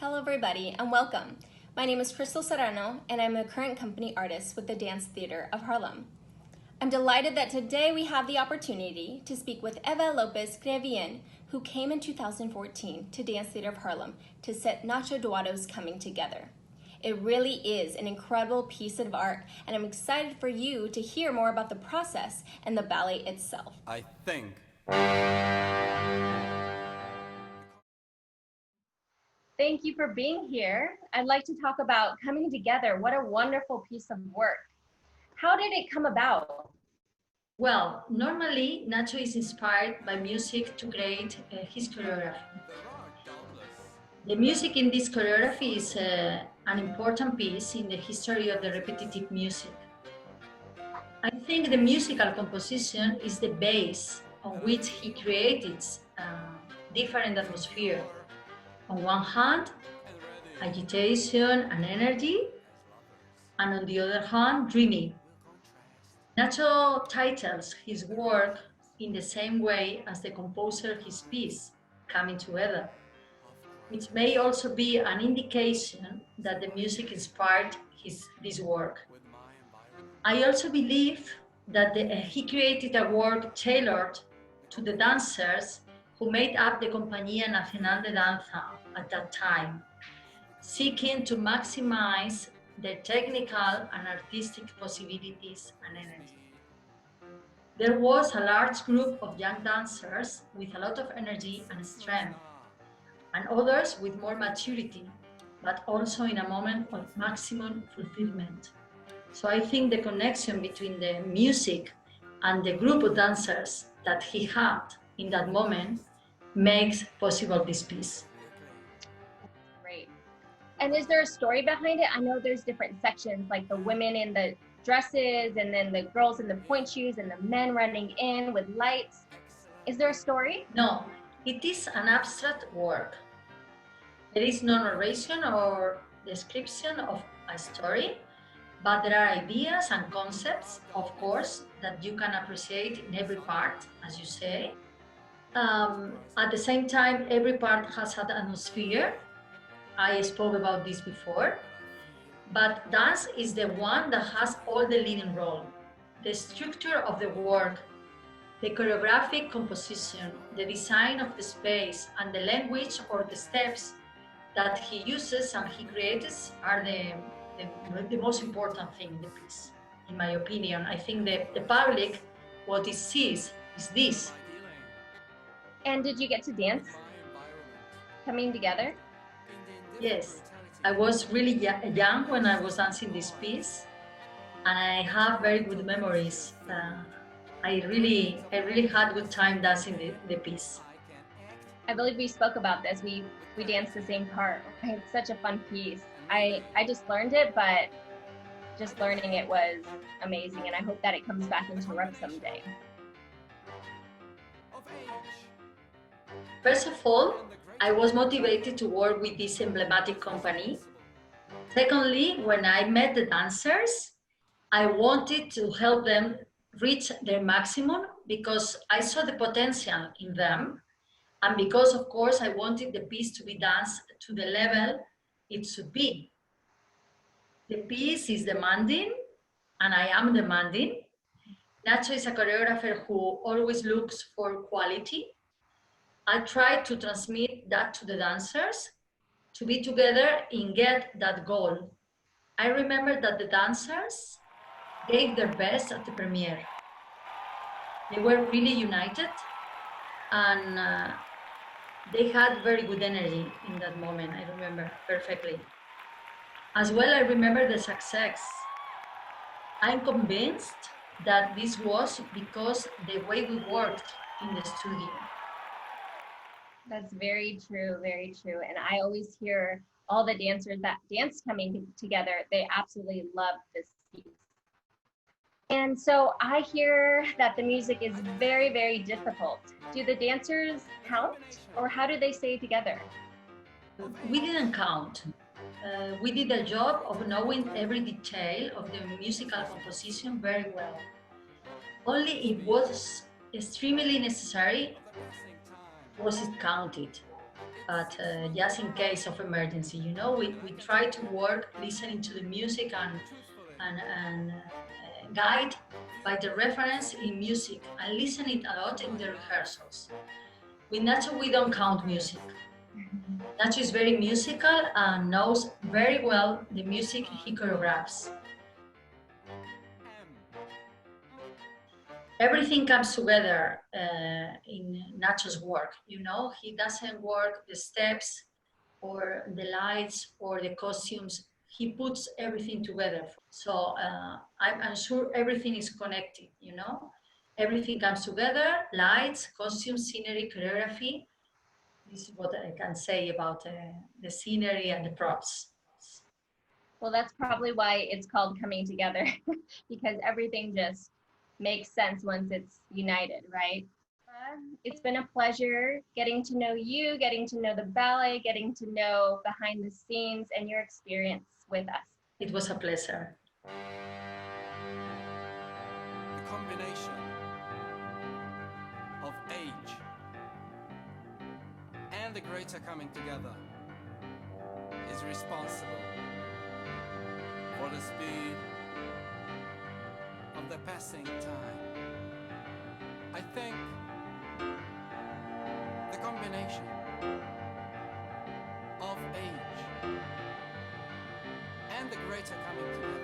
Hello everybody and welcome. My name is Crystal Serrano and I'm a current company artist with the Dance Theater of Harlem. I'm delighted that today we have the opportunity to speak with Eva Lopez Crevillén, who came in 2014 to Dance Theater of Harlem to set Nacho Duato's Coming Together. It really is an incredible piece of art and I'm excited for you to hear more about the process and the ballet itself. I think. Thank you for being here. I'd like to talk about Coming Together. What a wonderful piece of work. How did it come about? Well, normally Nacho is inspired by music to create his choreography. The music in this choreography is an important piece in the history of the repetitive music. I think the musical composition is the base on which he created different atmosphere. On one hand, agitation and energy, and on the other hand, dreaming. Nacho titles his work in the same way as the composer his piece, Coming Together, which may also be an indication that the music inspired this work. I also believe that he created a work tailored to the dancers who made up the Compañía Nacional de Danza at that time, seeking to maximize their technical and artistic possibilities and energy. There was a large group of young dancers with a lot of energy and strength, and others with more maturity, but also in a moment of maximum fulfillment. So I think the connection between the music and the group of dancers that he had in that moment makes possible this piece. Great. And is there a story behind it? I know there's different sections, like the women in the dresses and then the girls in the point shoes and the men running in with lights. Is there a story? No, it is an abstract work. There is no narration or description of a story, but there are ideas and concepts, of course, that you can appreciate in every part, as you say. At the same time, every part has an atmosphere. I spoke about this before. But dance is the one that has all the leading role. The structure of the work, the choreographic composition, the design of the space, and the language or the steps that he uses and he creates are the most important thing in the piece, in my opinion. I think the public, what it sees is this. And did you get to dance Coming Together? Yes, I was really young when I was dancing this piece, and I have very good memories. I really had good time dancing the piece. I believe we spoke about this. We danced the same part. It's such a fun piece. I just learned it, but just learning it was amazing, and I hope that it comes back into rep someday. First of all, I was motivated to work with this emblematic company. Secondly, when I met the dancers, I wanted to help them reach their maximum because I saw the potential in them. And because, of course, I wanted the piece to be danced to the level it should be. The piece is demanding, and I am demanding. Nacho is a choreographer who always looks for quality. I try to transmit that to the dancers, to be together and get that goal. I remember that the dancers gave their best at the premiere. They were really united and they had very good energy in that moment, I remember perfectly. As well, I remember the success. I'm convinced that this was because the way we worked in the studio. That's very true, very true. And I always hear all the dancers that dance Coming Together, they absolutely love this piece. And so I hear that the music is very, very difficult. Do the dancers count, or how do they stay together? We didn't count. We did a job of knowing every detail of the musical composition very well. Only it was extremely necessary was it counted. but just in case of emergency, you know, we try to work listening to the music and guide by the reference in music and listen it a lot in the rehearsals. With Nacho, we don't count music. Nacho is very musical and knows very well the music he choreographs. Everything comes together in Nacho's work. You know, he doesn't work the steps or the lights or the costumes. He puts everything together. So I'm sure everything is connected, you know? Everything comes together, lights, costumes, scenery, choreography. This is what I can say about the scenery and the props. Well, that's probably why it's called Coming Together, because everything just makes sense once it's united, right? It's been a pleasure getting to know you, getting to know the ballet, getting to know behind the scenes and your experience with us. It was a pleasure. The combination of age and the greater coming together is responsible for the speed of the passing time. I think the combination of age and the greater coming together